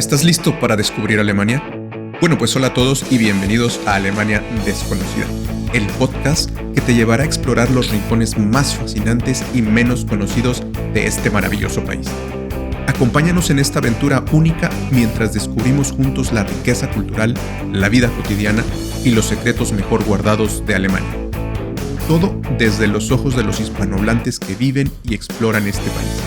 ¿Estás listo para descubrir Alemania? Bueno, pues hola a todos y bienvenidos a Alemania Desconocida, el podcast que te llevará a explorar los rincones más fascinantes y menos conocidos de este maravilloso país. Acompáñanos en esta aventura única mientras descubrimos juntos la riqueza cultural, la vida cotidiana y los secretos mejor guardados de Alemania. Todo desde los ojos de los hispanohablantes que viven y exploran este país.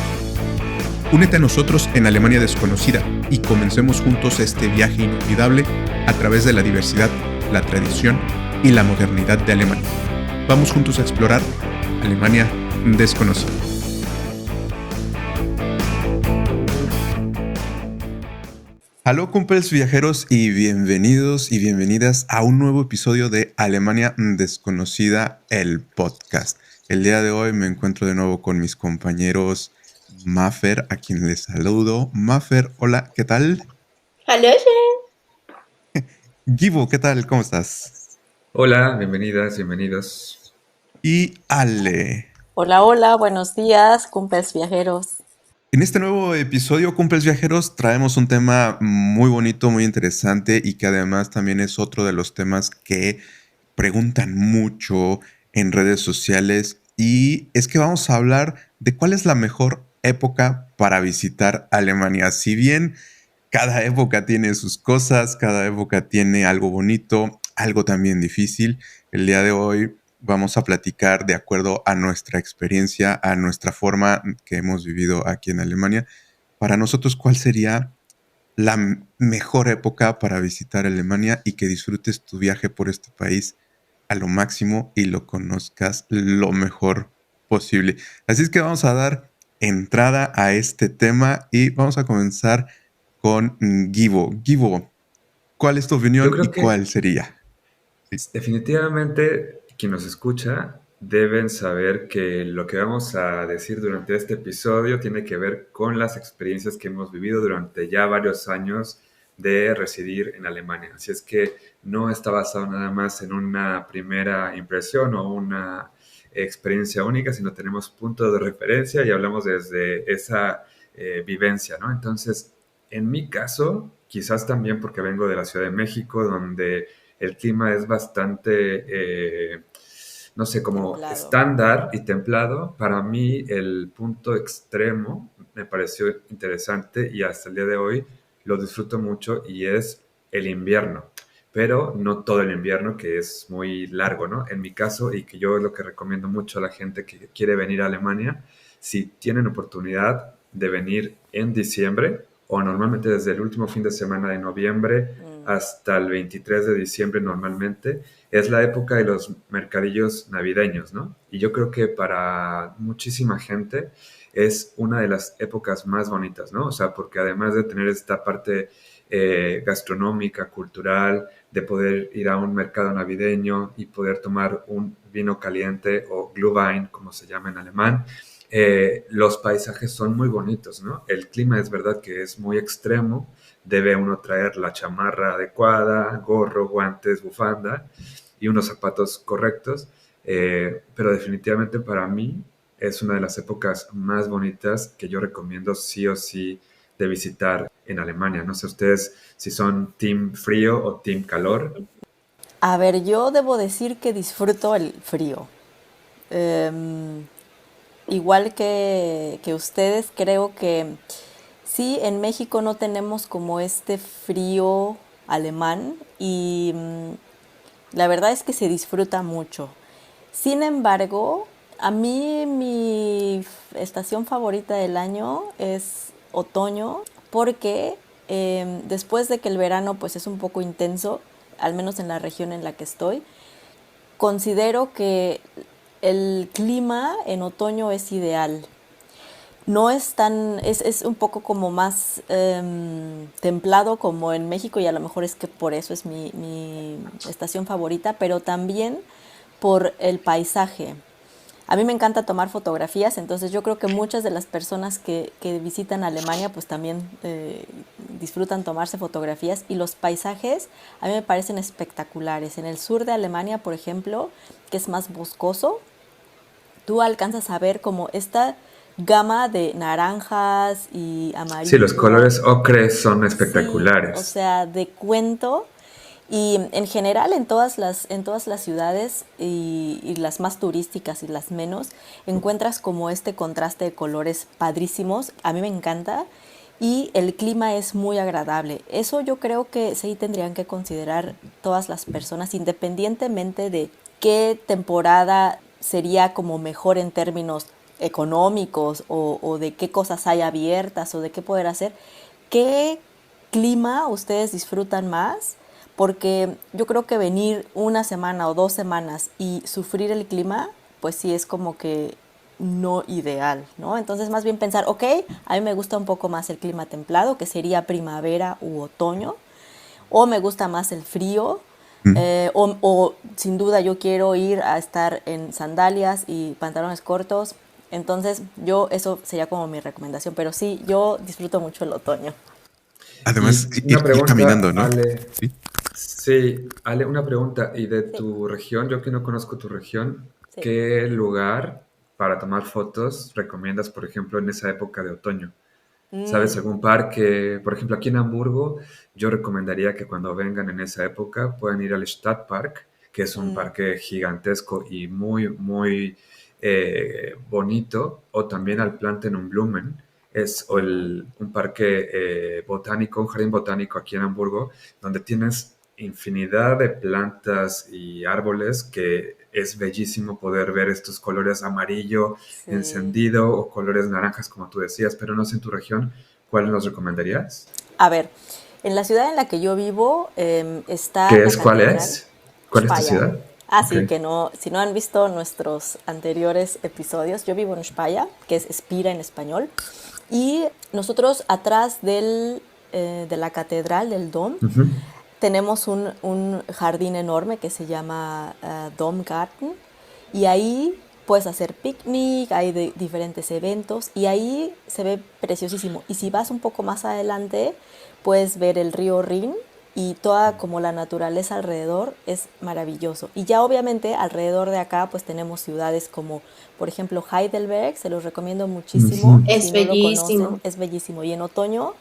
Únete a nosotros en Alemania Desconocida y comencemos juntos este viaje inolvidable a través de la diversidad, la tradición y la modernidad de Alemania. Vamos juntos a explorar Alemania Desconocida. Aló, cumples viajeros, y bienvenidos y bienvenidas a un nuevo episodio de Alemania Desconocida, el podcast. El día de hoy me encuentro de nuevo con mis compañeros Maffer, a quien les saludo. Maffer, hola, ¿qué tal? Hallöchen. Givo, ¿qué tal? ¿Cómo estás? Hola, bienvenidas, bienvenidos. Y Ale. Hola, buenos días, cumples viajeros. En este nuevo episodio, Cumples Viajeros, traemos un tema muy bonito, muy interesante y que además también es otro de los temas que preguntan mucho en redes sociales, y es que vamos a hablar de cuál es la mejor época para visitar Alemania. Si bien cada época tiene sus cosas, cada época tiene algo bonito, algo también difícil, el día de hoy vamos a platicar de acuerdo a nuestra experiencia, a nuestra forma que hemos vivido aquí en Alemania. Para nosotros, ¿cuál sería la mejor época para visitar Alemania y que disfrutes tu viaje por este país a lo máximo y lo conozcas lo mejor posible? Así es que vamos a dar entrada a este tema y vamos a comenzar con Givo. Givo, ¿cuál es tu Yo opinión y creo cuál que sería? Sí. definitivamente quien nos escucha deben saber que lo que vamos a decir durante este episodio tiene que ver con las experiencias que hemos vivido durante ya varios años de residir en Alemania. Así es que no está basado nada más en una primera impresión o una experiencia única, sino tenemos puntos de referencia y hablamos desde esa vivencia, ¿no? Entonces, en mi caso, quizás también porque vengo de la Ciudad de México, donde el clima es bastante, no sé, como Templado. estándar y templado. Para mí el punto extremo me pareció interesante y hasta el día de hoy lo disfruto mucho y es el invierno. Pero no todo el invierno, que es muy largo, ¿no? En mi caso, y que yo lo que recomiendo mucho a la gente que quiere venir a Alemania, si tienen oportunidad de venir en diciembre o normalmente desde el último fin de semana de noviembre hasta el 23 de diciembre normalmente, es la época de los mercadillos navideños, ¿no? Y yo creo que para muchísima gente es una de las épocas más bonitas, ¿no? O sea, porque además de tener esta parte gastronómica, cultural, de poder ir a un mercado navideño y poder tomar un vino caliente o Glühwein, como se llama en alemán, los paisajes son muy bonitos, ¿no? El clima es verdad que es muy extremo, debe uno traer la chamarra adecuada, gorro, guantes, bufanda y unos zapatos correctos, pero definitivamente para mí es una de las épocas más bonitas que yo recomiendo sí o sí de visitar en Alemania. No sé ustedes si son team frío o team calor. A ver, yo debo decir que disfruto el frío. Em, Igual que ustedes, creo que sí, en México no tenemos como este frío alemán y la verdad es que se disfruta mucho. Sin embargo, a mí mi estación favorita del año es otoño porque después de que el verano pues es un poco intenso, al menos en la región en la que estoy, considero que el clima en otoño es ideal. No es tan, es un poco como más templado como en México, y a lo mejor es que por eso es mi estación favorita, pero también por el paisaje. A mí me encanta tomar fotografías, entonces yo creo que muchas de las personas que visitan Alemania pues también disfrutan tomarse fotografías, y los paisajes a mí me parecen espectaculares. En el sur de Alemania, por ejemplo, que es más boscoso, tú alcanzas a ver como esta gama de naranjas y Sí, los amarillo. colores ocres son Sí, o espectaculares. sea, de cuento. Y en general en todas las ciudades y las más turísticas y las menos, encuentras como este contraste de colores padrísimos. A mí me encanta. Y el clima es muy agradable. Eso yo creo que sí tendrían que considerar todas las personas, independientemente de qué temporada sería como mejor en términos económicos o de qué cosas hay abiertas o de qué poder hacer. ¿Qué clima ustedes disfrutan más? Porque yo creo que venir una semana o 2 semanas y sufrir el clima, pues sí es como que no ideal, ¿no? Entonces más bien pensar, ok, a mí me gusta un poco más el clima templado, que sería primavera u otoño, o me gusta más el frío, Mm. o sin duda yo quiero ir a estar en sandalias y pantalones cortos. Entonces yo eso sería como mi recomendación, pero sí, yo disfruto mucho el otoño. Además, Y una ir pregunta, caminando, ¿no? Ale. Sí. Sí, Ale, una pregunta. ¿Y de Sí, tu región? Yo que no conozco tu región, sí. ¿qué lugar para tomar fotos recomiendas, por ejemplo, en esa época de otoño? ¿Sabes Mm, algún parque? Por ejemplo, aquí en Hamburgo, yo recomendaría que cuando vengan en esa época puedan ir al Stadtpark, que es un mm, parque gigantesco y muy, muy bonito, o también al Plantenblumen, es ujú. un parque botánico, un jardín botánico aquí en Hamburgo, donde tienes infinidad de plantas y árboles que es bellísimo poder ver estos colores amarillo Sí. encendido o colores naranjas, como tú decías, pero no sé en tu región, ¿cuál nos recomendarías? A ver, en la ciudad en la que yo vivo está ¿Qué la es? ¿Cuál catedral, es? ¿Cuál es tu Speyer. ciudad? Ah, Ok. sí, que no, si no han visto nuestros anteriores episodios, yo vivo en Speyer, que es Spira en español, y nosotros atrás de la catedral, del Dom, Ujú. tenemos un jardín enorme que se llama Domgarten y ahí puedes hacer picnic, hay diferentes eventos y ahí se ve preciosísimo. Y si vas un poco más adelante, puedes ver el río Rin y toda como la naturaleza alrededor es maravilloso. Y ya obviamente alrededor de acá pues tenemos ciudades como por ejemplo Heidelberg, se los recomiendo Ujú. muchísimo, si Es no lo conocen, bellísimo. es bellísimo. Y en otoño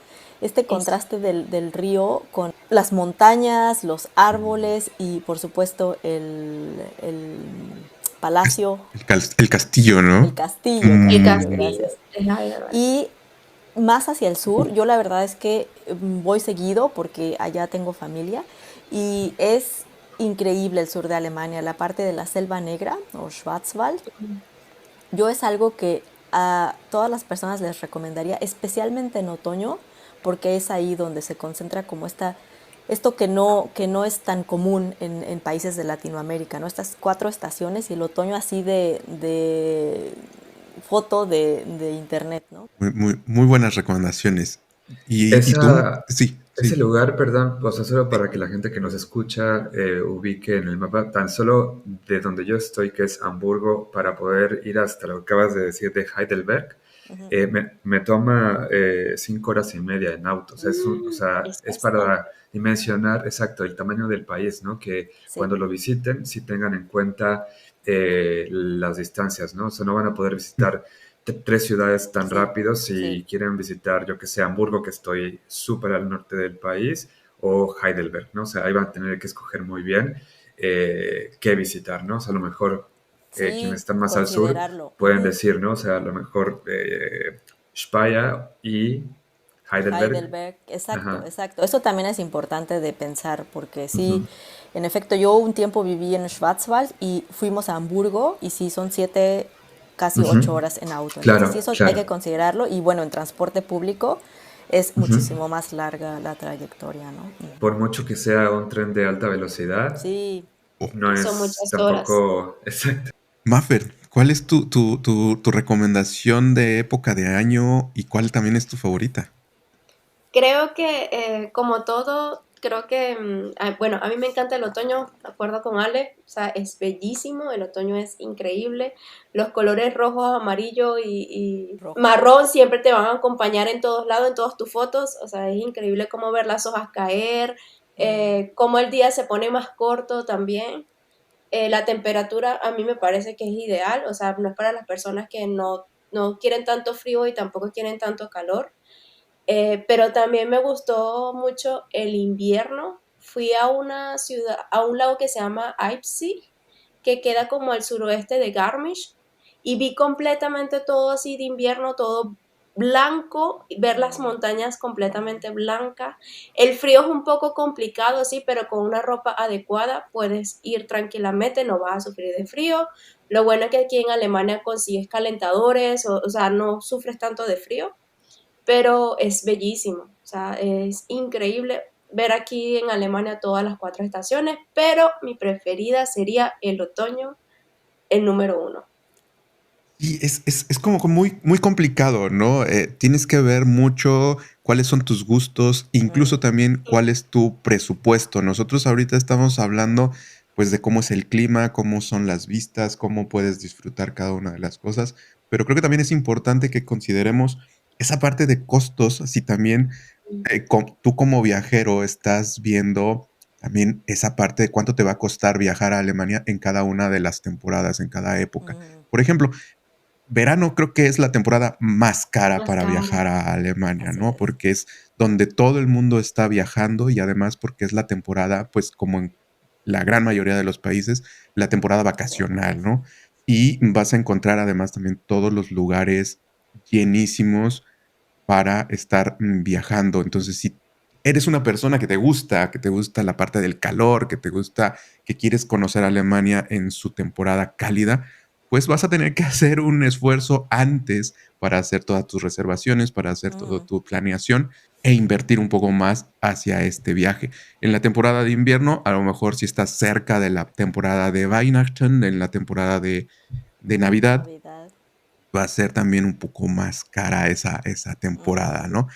este Es, contraste del río con las montañas, los árboles y por supuesto el palacio, El castillo, el ¿no? castillo, el el castillo, Mm, castillo gracias. de Heidelberg. Y más hacia el sur, yo la verdad es que voy seguido porque allá tengo familia y es increíble el sur de Alemania, la parte de la Selva Negra o Schwarzwald. Yo es algo que a todas las personas les recomendaría, especialmente en otoño, porque es ahí donde se concentra como esto que no es tan común en países de Latinoamérica, ¿no? Estas 4 estaciones y el otoño así de foto de internet, ¿no? muy buenas recomendaciones. Y tú, Esa, sí, ese sí. lugar, perdón, o sea, solo para que la gente que nos escucha ubique en el mapa, tan solo de donde yo estoy, que es Hamburgo, para poder ir hasta lo que acabas de decir de Heidelberg, me toma 5 horas y media en auto. O sea, o sea, Es es bastante. para dimensionar exacto el tamaño del país, ¿no? Que Sí, cuando lo visiten, sí tengan en cuenta las distancias, ¿no? O sea, no van a poder visitar 3 ciudades tan sí, rápido sí. si quieren visitar, yo que sé, Hamburgo, que estoy súper al norte del país, o Heidelberg, ¿no? O sea, ahí van a tener que escoger muy bien qué visitar, ¿no? O sea, a lo mejor quienes Sí, están más al sur considerarlo. pueden decir, ¿no? O sea, a lo mejor Speyer y Heidelberg. Heidelberg, exacto, Ajá. exacto. Eso también es importante de pensar, porque sí, Ujú. en efecto, yo un tiempo viví en Schwarzwald y fuimos a Hamburgo y sí, son 7, casi Ujú. 8 horas en auto. Entonces sí, Claro, eso hay claro. que considerarlo y bueno, en transporte público es Ujú. muchísimo más larga la trayectoria, ¿no? Por mucho que sea un tren de alta velocidad, Sí, Oh, no Son es muchas horas. tampoco exacto. Maffer, ¿cuál es tu recomendación de época de año y cuál también es tu favorita? Creo que, como todo, creo que, bueno, a mí me encanta el otoño, de acuerdo con Ale, o sea, es bellísimo, el otoño es increíble, los colores rojo, amarillo y rojo. marrón siempre te van a acompañar en todos lados, en todas tus fotos, o sea, es increíble cómo ver las hojas caer, cómo el día se pone más corto también. La temperatura a mí me parece que es ideal, o sea, no es para las personas que no quieren tanto frío y tampoco quieren tanto calor. Pero también me gustó mucho el invierno. Fui a una ciudad, a un lago que se llama Leipzig, que queda como al suroeste de Garmisch, y vi completamente todo así de invierno, todo blanco, ver las montañas completamente blancas. El frío es un poco complicado, sí, pero con una ropa adecuada puedes ir tranquilamente, no vas a sufrir de frío. Lo bueno es que aquí en Alemania consigues calentadores, o sea, no sufres tanto de frío, pero es bellísimo, o sea, es increíble ver aquí en Alemania todas las 4 estaciones, pero mi preferida sería el otoño, el número uno. Y es como que muy, muy complicado, ¿no? Tienes que ver mucho cuáles son tus gustos, incluso Mm, también cuál es tu presupuesto. Nosotros ahorita estamos hablando pues de cómo es el clima, cómo son las vistas, cómo puedes disfrutar cada una de las cosas, pero creo que también es importante que consideremos esa parte de costos, si también tú como viajero estás viendo también esa parte de cuánto te va a costar viajar a Alemania en cada una de las temporadas, en cada época. mm, Por ejemplo, verano creo que es la temporada más cara Más para cara. viajar a Alemania, así ¿no? es. Porque es donde todo el mundo está viajando y además porque es la temporada, pues como en la gran mayoría de los países, la temporada De vacacional, vacaciones. ¿no? Y vas a encontrar además también todos los lugares llenísimos para estar viajando. Entonces, si eres una persona que te gusta la parte del calor, que te gusta, que quieres conocer Alemania en su temporada cálida, pues vas a tener que hacer un esfuerzo antes para hacer todas tus reservaciones, para hacer toda Mm, tu planeación e invertir un poco más hacia este viaje. En la temporada de invierno, a lo mejor si estás cerca de la temporada de Weihnachten, en la temporada de de Navidad, Navidad. va a ser también un poco más cara esa temporada, Mm, ¿no?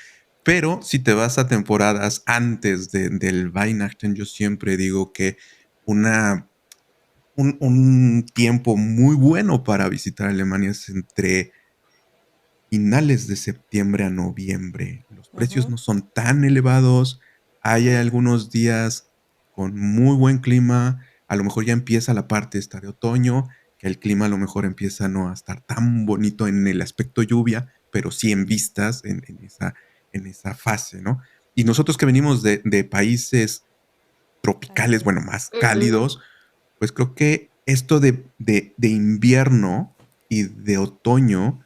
Pero si te vas a temporadas antes del Weihnachten, yo siempre digo que una, un tiempo muy bueno para visitar Alemania es entre finales de septiembre a noviembre. Los precios ujú, no son tan elevados. Hay algunos días con muy buen clima. A lo mejor ya empieza la parte esta de otoño, que el clima a lo mejor empieza no a estar tan bonito en el aspecto lluvia, pero sí en vistas en esa fase, ¿no? Y nosotros que venimos de países tropicales, bueno, cálidos. más Ujú. cálidos, pues creo que esto de invierno y de otoño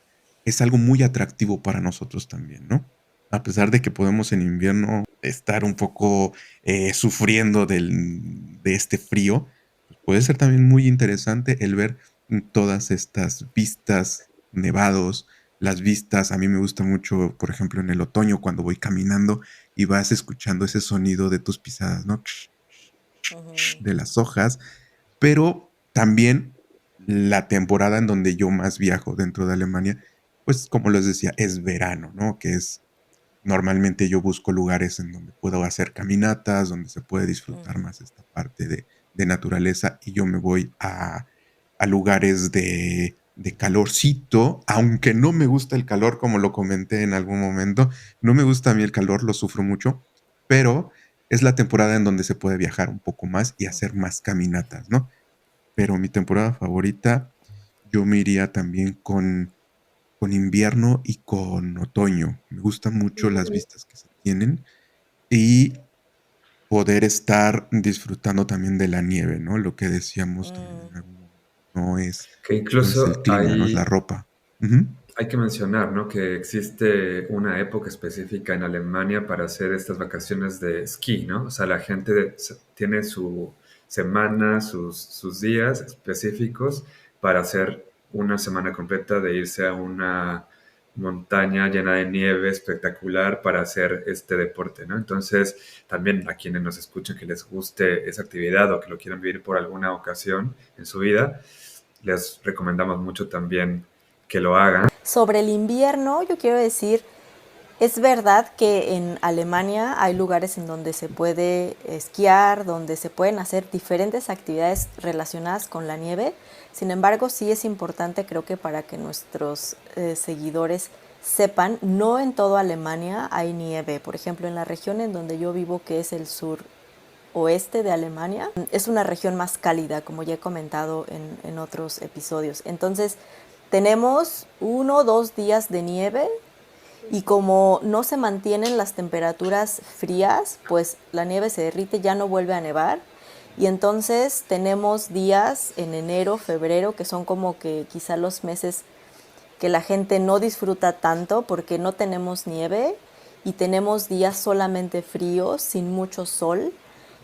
es algo muy atractivo para nosotros también, ¿no? A pesar de que podemos en invierno estar un poco sufriendo de este frío, pues puede ser también muy interesante el ver todas estas vistas, nevados, las vistas. A mí me gusta mucho, por ejemplo, en el otoño cuando voy caminando y vas escuchando ese sonido de tus pisadas, ¿no? Ujú, De las hojas, pero también la temporada en donde yo más viajo dentro de Alemania, pues como les decía, es verano, ¿no? Que es normalmente yo busco lugares en donde puedo hacer caminatas, donde se puede disfrutar ujú, más esta parte de naturaleza y yo me voy a lugares de calorcito, aunque no me gusta el calor, como lo comenté en algún momento, no me gusta a mí el calor, lo sufro mucho, pero es la temporada en donde se puede viajar un poco más y hacer ujú, más caminatas, ¿no? Pero mi temporada favorita, yo me iría también con invierno y con otoño. Me gustan mucho las Mm. vistas que se tienen y poder estar disfrutando también de la nieve, ¿no? Lo que decíamos también mm, en algún momento. No es, Que no es el incluso clima, no es la ropa. Ujú. hay que mencionar, ¿no? Que existe una época específica en Alemania para hacer estas vacaciones de esquí, ¿no? O sea, la gente tiene su semana, sus días específicos para hacer una semana completa de irse a una montaña llena de nieve espectacular para hacer este deporte, ¿no? Entonces, también a quienes nos escuchen que les guste esa actividad o que lo quieran vivir por alguna ocasión en su vida, les recomendamos mucho también que lo hagan. Sobre el invierno, yo quiero decir, es verdad que en Alemania hay lugares en donde se puede esquiar, donde se pueden hacer diferentes actividades relacionadas con la nieve. Sin embargo, sí es importante, creo que para que nuestros seguidores sepan, no en toda Alemania hay nieve. Por ejemplo, en la región en donde yo vivo, que es el sur oeste de Alemania, es una región más cálida, como ya he comentado en otros episodios. Entonces, tenemos 1 o 2 días de nieve y como no se mantienen las temperaturas frías, pues la nieve se derrite, ya no vuelve a nevar. Y entonces tenemos días en enero, febrero, que son como que quizá los meses que la gente no disfruta tanto porque no tenemos nieve y tenemos días solamente fríos, sin mucho sol.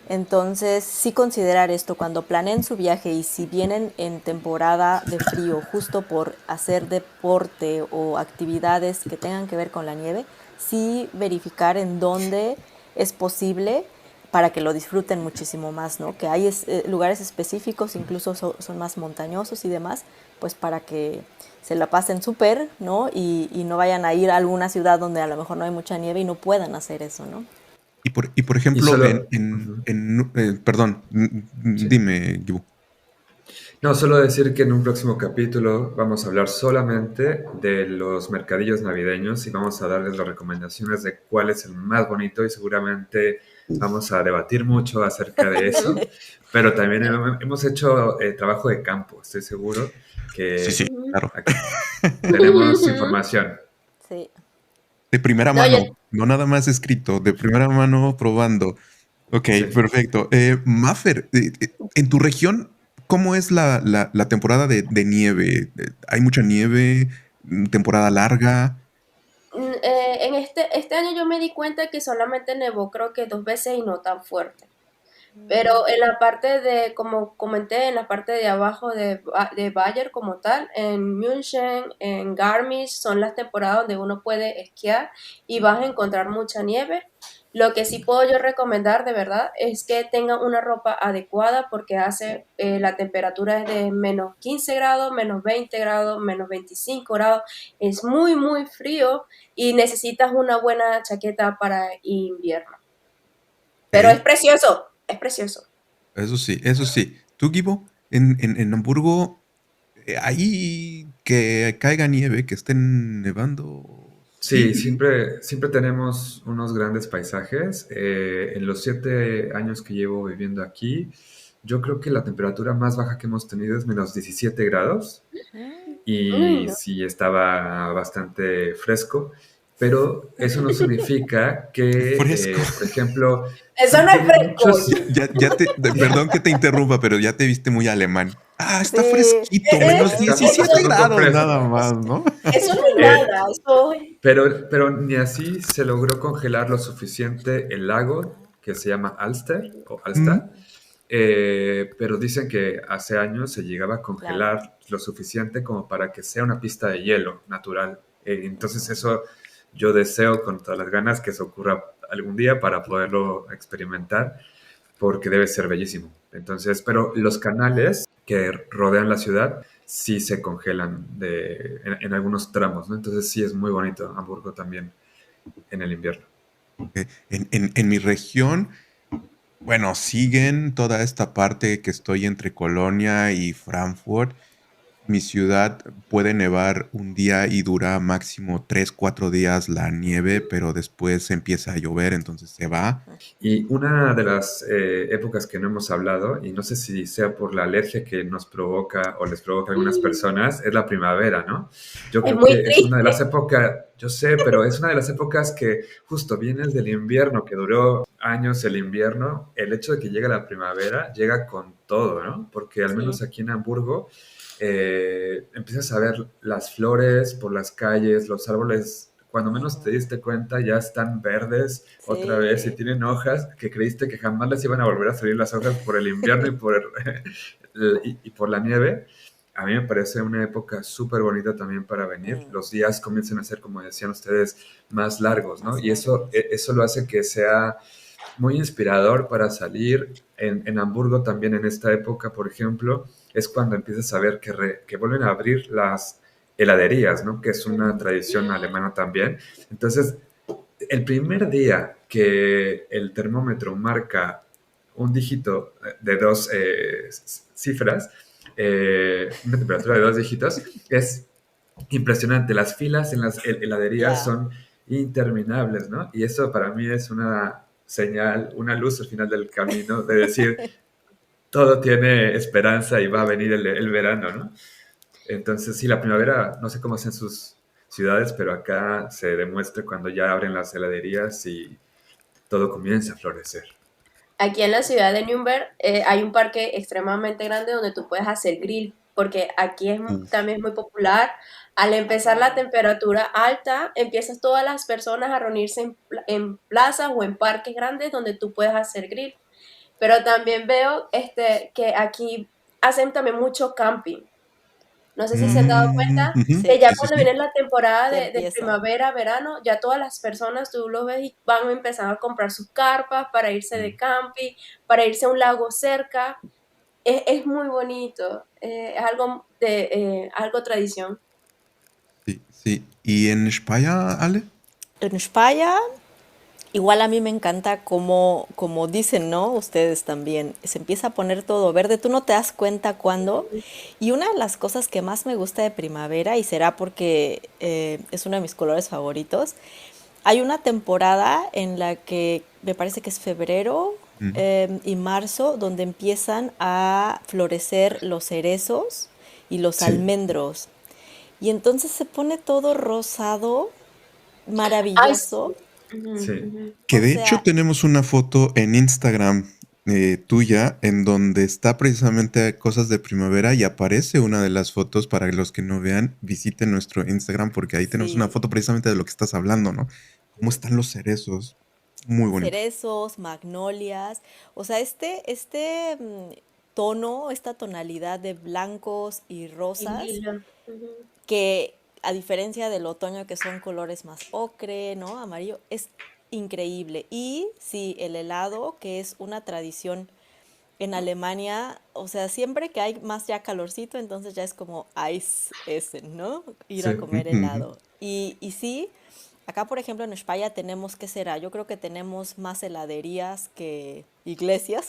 Entonces, sí considerar esto cuando planeen su viaje y si vienen en temporada de frío, justo por hacer deporte o actividades que tengan que ver con la nieve, sí verificar en dónde es posible para que lo disfruten muchísimo más, ¿no? Que hay lugares específicos, incluso son más montañosos y demás, pues para que se la pasen súper, ¿no? Y no vayan a ir a alguna ciudad donde a lo mejor no hay mucha nieve y no puedan hacer eso, ¿no? Y por Y ejemplo, solo, ujú, perdón, sí. dime, Gibu. No, solo decir que en un próximo capítulo vamos a hablar solamente de los mercadillos navideños y vamos a darles las recomendaciones de cuál es el más bonito y seguramente vamos a debatir mucho acerca de eso, pero también hemos hecho trabajo de campo, estoy seguro Sí, que sí, Ujú. claro. aquí tenemos información. Sí. De primera No, yo, mano, no nada más escrito, de primera mano probando. Ok, Sí. perfecto. Maffer, en tu región, ¿cómo es la temporada de nieve? ¿Hay mucha nieve? ¿Temporada larga? en este año yo me di cuenta que solamente nevó creo que 2 veces y no tan fuerte. Pero en la parte de, como comenté, en la parte de abajo de Bayer como tal, en München, en Garmisch, son las temporadas donde uno puede esquiar y vas a encontrar mucha nieve. Lo que sí puedo yo recomendar de verdad es que tengan una ropa adecuada porque la temperatura es de -15 grados, -20 grados, -25 grados. Es muy, muy frío y necesitas una buena chaqueta para invierno. Pero es Ok, precioso, es precioso. eso sí, eso sí. ¿Tú, Gibo, en Hamburgo, hay que caiga nieve, que estén nevando? Sí, Sí. siempre tenemos unos grandes paisajes. En los 7 años que llevo viviendo aquí, yo creo que la temperatura más baja que hemos tenido es -17 grados Uy, y no. sí estaba bastante fresco, pero eso no significa Fresco. que, por ejemplo, Eso no es tienen fresco. muchos. Perdón que te interrumpa, pero ya te viste muy alemán. Ah, está Sí, fresquito, menos Está 17 un poco grados fresco. nada más, ¿no? Eso no es Eh, nada. Eso, pero ni así se logró congelar lo suficiente el lago que se llama Alster o Mm, Alsta, pero dicen que hace años se llegaba a claro. congelar lo suficiente como para que sea una pista de hielo natural. Entonces eso yo deseo con todas las ganas que eso ocurra algún día para poderlo experimentar, porque debe ser bellísimo. Entonces, pero los canales que rodean la ciudad sí se congelan en algunos tramos, ¿no? Entonces sí es muy bonito Hamburgo también en el invierno. en mi región, bueno, siguen toda esta parte que estoy entre Colonia y Frankfurt. Mi ciudad puede nevar un día y dura máximo 3, 4 días la nieve, pero después empieza a llover, entonces se va. Y una de las épocas que no hemos hablado, y no sé si sea por la alergia que nos provoca o les provoca a algunas personas, es la primavera, ¿no? Yo es creo muy que es una de las triste. épocas, yo sé, pero es una de las épocas que justo viene del invierno, que duró años el invierno. El hecho de que llegue la primavera llega con todo, ¿no? Porque al Sí, menos aquí en Hamburgo empiezas a ver las flores por las calles, los árboles, cuando menos te diste cuenta, ya están verdes otra vez y sí. tienen hojas que creíste que jamás les iban a volver a salir las hojas por el invierno y por la nieve. A mí me parece una época súper bonita también para venir. Mm, Los días comienzan a ser, como decían ustedes, más largos, ¿no? más Y eso, largos. eso lo hace que sea muy inspirador para salir. En Hamburgo también en esta época, por ejemplo, es cuando empiezas a ver que vuelven a abrir las heladerías, ¿no? Que es una tradición alemana también. Entonces, el primer día que el termómetro marca un dígito de dos cifras, una temperatura de 2 dígitos, es impresionante. Las filas en las heladerías Ya. son interminables, ¿no? Y eso para mí es una señal, una luz al final del camino de decir, todo tiene esperanza y va a venir el verano, ¿no? Entonces, sí, la primavera, no sé cómo es en sus ciudades, pero acá se demuestra cuando ya abren las heladerías y todo comienza a florecer. Aquí en la ciudad de Nuremberg hay un parque extremadamente grande donde tú puedes hacer grill, porque aquí es Uf. también muy popular. Al empezar la Wow. temperatura alta, empiezas todas las personas a reunirse en plazas o en parques grandes donde tú puedes hacer grill. Pero también veo que aquí hacen también mucho camping. No sé si se han dado cuenta Ujú. que Sí, ya Sí, sí, cuando sí. viene la temporada ya de empieza. primavera, verano, ya todas las personas, tú los ves y van a empezar a comprar sus carpas para irse de Mm, camping, para irse a un lago cerca. Es muy bonito, es algo tradición. sí, sí. ¿Y en España, Ale? En España, igual a mí me encanta como dicen, ¿no? Ustedes también, se empieza a poner todo verde, tú no te das cuenta cuándo. Y una de las cosas que más me gusta de primavera, y será porque es uno de mis colores favoritos, hay una temporada en la que me parece que es febrero Mm, y marzo, donde empiezan a florecer los cerezos y los sí, almendros. Y entonces se pone todo rosado, Ay, sí. maravilloso. Ujú, Sí. ujú. que O de hecho sea, tenemos una foto en Instagram tuya en donde está precisamente cosas de primavera y aparece una de las fotos para los que no vean, visiten nuestro Instagram porque ahí tenemos una sí, foto precisamente de lo que estás hablando, ¿no? Cómo están los cerezos. Muy bonito. cerezos, magnolias, o sea, tono, esta tonalidad de blancos y Y rosas, lila. Ujú. que a diferencia del otoño que son colores más ocre, ¿no? Amarillo, es increíble. Y sí, el helado, que es una tradición en Alemania, o sea, siempre que hay más ya calorcito, entonces ya es como Ice Essen, ¿no? Ir Sí. a comer Ujú. helado. Y sí, acá por ejemplo en España tenemos, ¿qué será? Yo creo que tenemos más heladerías que iglesias,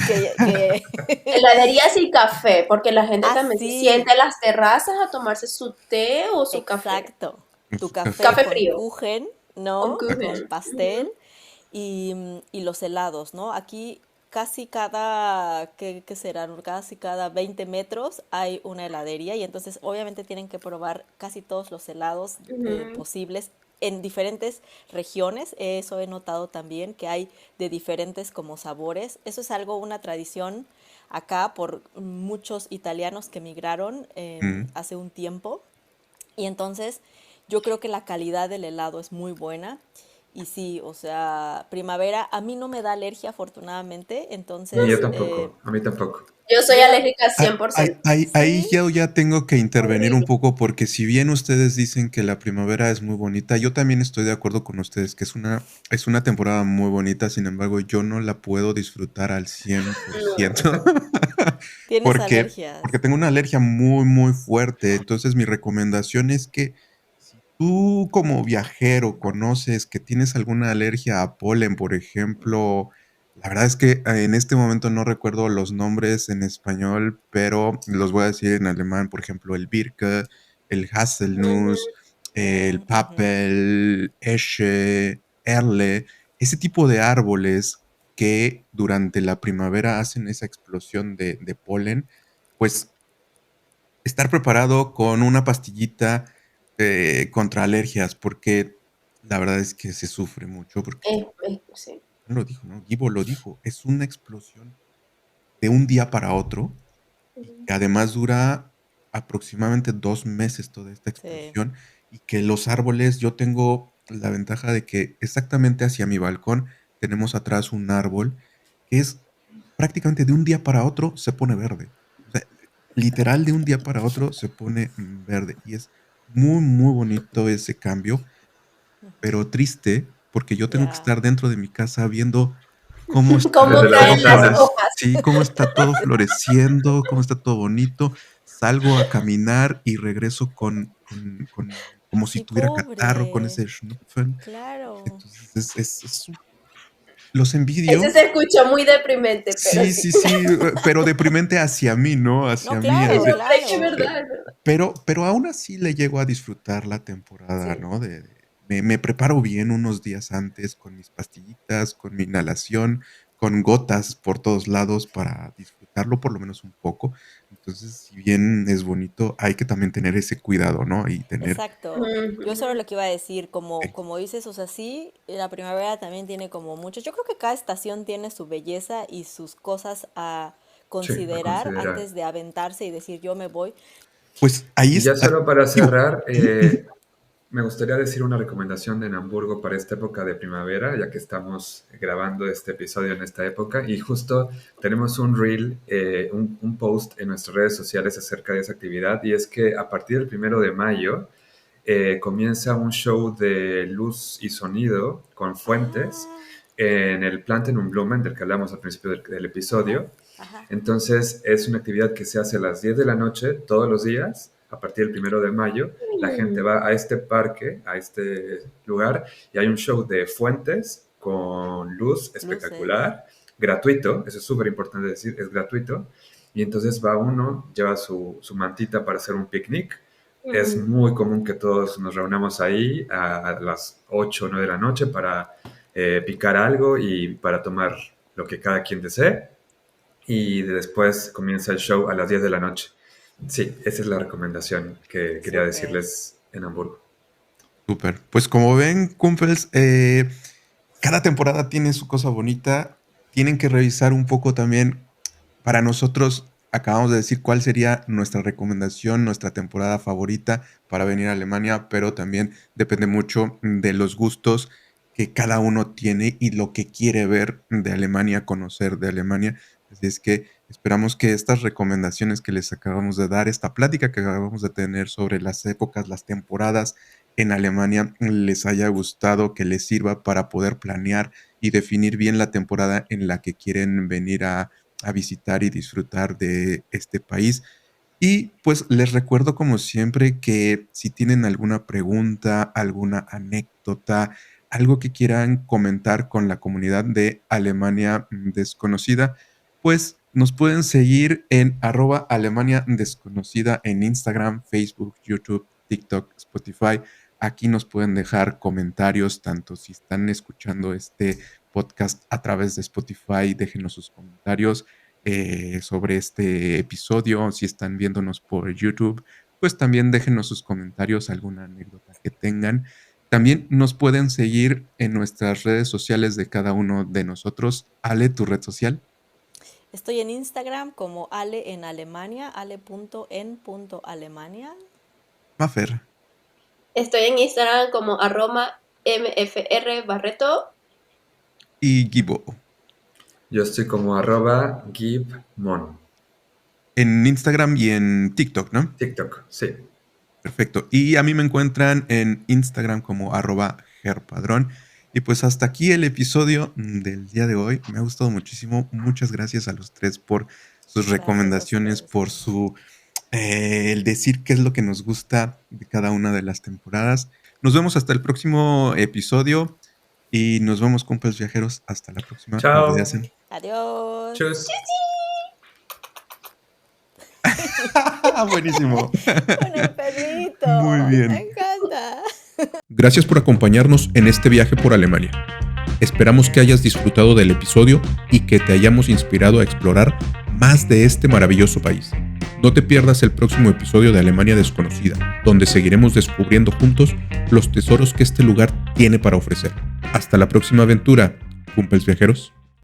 que... Heladerías y café, porque la gente Ah, también se sí, siente en las terrazas a tomarse su té o su café. exacto. Tu Su café café. Café con frío, kuchen, con ¿no? Con kuchen. pastel Ujú. y los helados, ¿no? Aquí casi cada, ¿qué será? Casi cada 20 metros hay una heladería y entonces obviamente tienen que probar casi todos los helados Ujú. posibles en diferentes regiones. Eso he notado también, que hay de diferentes como sabores. Eso es algo, una tradición acá por muchos italianos que emigraron Mm. hace un tiempo y entonces yo creo que la calidad del helado es muy buena. Y sí, o sea, primavera a mí no me da alergia afortunadamente, Ni yo entonces tampoco, a mí tampoco. Yo soy yo alérgica Ah, 100%. ahí sí, yo ya tengo que intervenir un Horrible. poco porque si bien ustedes dicen que la primavera es muy bonita, yo también estoy de acuerdo con ustedes que es una temporada muy bonita, sin embargo yo no la puedo disfrutar al 100% No. tienes porque alergias. tengo una alergia muy, muy fuerte. Entonces mi recomendación es que si tú como viajero conoces que tienes alguna alergia a polen, por ejemplo, la verdad es que en este momento no recuerdo los nombres en español, pero los voy a decir en alemán, por ejemplo, el Birke, el Haselnuss, Ujú. el Ujú. Papel, Esche, Erle, ese tipo de árboles que durante la primavera hacen esa explosión de polen, pues estar preparado con una pastillita contra alergias, porque la verdad es que se sufre mucho, porque Sí. lo dijo, ¿no? Gibo lo dijo, es una explosión de un día para otro y Ujú. que además dura aproximadamente 2 meses toda esta Sí. explosión y que los árboles, yo tengo la ventaja de que exactamente hacia mi balcón tenemos atrás un árbol que es prácticamente de un día para otro se pone verde. O sea, literal de un día para otro se pone verde y es muy, muy bonito ese cambio, pero triste porque yo tengo que Ya. estar dentro de mi casa viendo cómo ¿Cómo Desde están las caen las todos, ventanas. hojas? sí, cómo está todo floreciendo, cómo está todo bonito. Salgo a caminar y regreso como si Ay, tuviera catarro, con pobre. ese Schnupfen. Claro. Entonces, los Ese envidio. se escuchó muy deprimente, pero Sí, sí. sí, sí, pero deprimente hacia mí, ¿no? No, Hacia mí, claro, hacia, No, es que es claro. verdad, es verdad. pero aún así le llego a disfrutar la temporada, Sí. ¿no? Me preparo bien unos días antes con mis pastillitas, con mi inhalación, con gotas por todos lados para disfrutar. afectarlo por lo menos un poco. Entonces, si bien es bonito, hay que también tener ese cuidado, ¿no? Y tener... Exacto. Yo solo Ujú. lo que iba a decir, Ok. como dices, o sea, sí, la primavera también tiene como muchos. Yo creo que cada estación tiene su belleza y sus cosas a Sí, a considerar considerar. antes de aventarse y decir yo me voy. Pues ahí Y ya está. solo para Digo, cerrar, ujú. me gustaría decir una recomendación de Hamburgo para esta época de primavera, ya que estamos grabando este episodio en esta época y justo tenemos un reel, un post en nuestras redes sociales acerca de esa actividad y es que a partir del 1 de mayo comienza un show de luz y sonido con fuentes Ah, en el Plantenum-Blumen del que hablamos al principio del ajá, episodio. ajá. Entonces es una actividad que se hace a las 10 de la noche todos los días, a partir del 1 de mayo. La gente Mm. va a este parque, a este lugar, y hay un show de fuentes con luz Luces. espectacular, gratuito, eso es súper importante decir, es gratuito. Y entonces va uno, lleva su mantita para hacer un picnic. Es Mm. muy común que todos nos reunamos ahí a las 8 o 9 de la noche para picar algo y para tomar lo que cada quien desee y después comienza el show a las 10 de la noche. Sí, esa es la recomendación que quería Súper. decirles en Hamburgo. Súper. Pues como ven, Kumpels, cada temporada tiene su cosa bonita. Tienen que revisar un poco también. Para nosotros, acabamos de decir cuál sería nuestra recomendación, nuestra temporada favorita para venir a Alemania, pero también depende mucho de los gustos que cada uno tiene y lo que quiere ver de Alemania, conocer de Alemania. Así es que esperamos que estas recomendaciones que les acabamos de dar, esta plática que acabamos de tener sobre las épocas, las temporadas en Alemania, les haya gustado, que les sirva para poder planear y definir bien la temporada en la que quieren venir a visitar y disfrutar de este país. Y pues les recuerdo como siempre que si tienen alguna pregunta, alguna anécdota, algo que quieran comentar con la comunidad de Alemania Desconocida, pues nos pueden seguir en @Alemania Desconocida en Instagram, Facebook, YouTube, TikTok, Spotify. Aquí nos pueden dejar comentarios, tanto si están escuchando este podcast a través de Spotify, déjenos sus comentarios sobre este episodio. Si están viéndonos por YouTube, pues también déjenos sus comentarios, alguna anécdota que tengan. También nos pueden seguir en nuestras redes sociales de cada uno de nosotros. Ale, tu red social. Estoy en Instagram como Ale en Alemania, ale.en.alemania. Mafer Estoy en Instagram como @mfrbarreto. y Gibo. Yo estoy como @gibmon. En Instagram y en TikTok, ¿no? TikTok, sí. Perfecto. Y a mí me encuentran en Instagram como @gerpadrón. Y pues hasta aquí el episodio del día de hoy. Me ha gustado muchísimo. Muchas gracias a los tres por sus Gracias a recomendaciones, ustedes. por su el decir qué es lo que nos gusta de cada una de las temporadas. Nos vemos hasta el próximo episodio y nos vemos, compas viajeros. Hasta la próxima. Chao. Hacen. Adiós. Tschüss. Buenísimo. Con el perrito. Muy Me bien. encanta. Gracias por acompañarnos en este viaje por Alemania. Esperamos que hayas disfrutado del episodio y que te hayamos inspirado a explorar más de este maravilloso país. No te pierdas el próximo episodio de Alemania Desconocida, donde seguiremos descubriendo juntos los tesoros que este lugar tiene para ofrecer. Hasta la próxima aventura, Kumpels viajeros.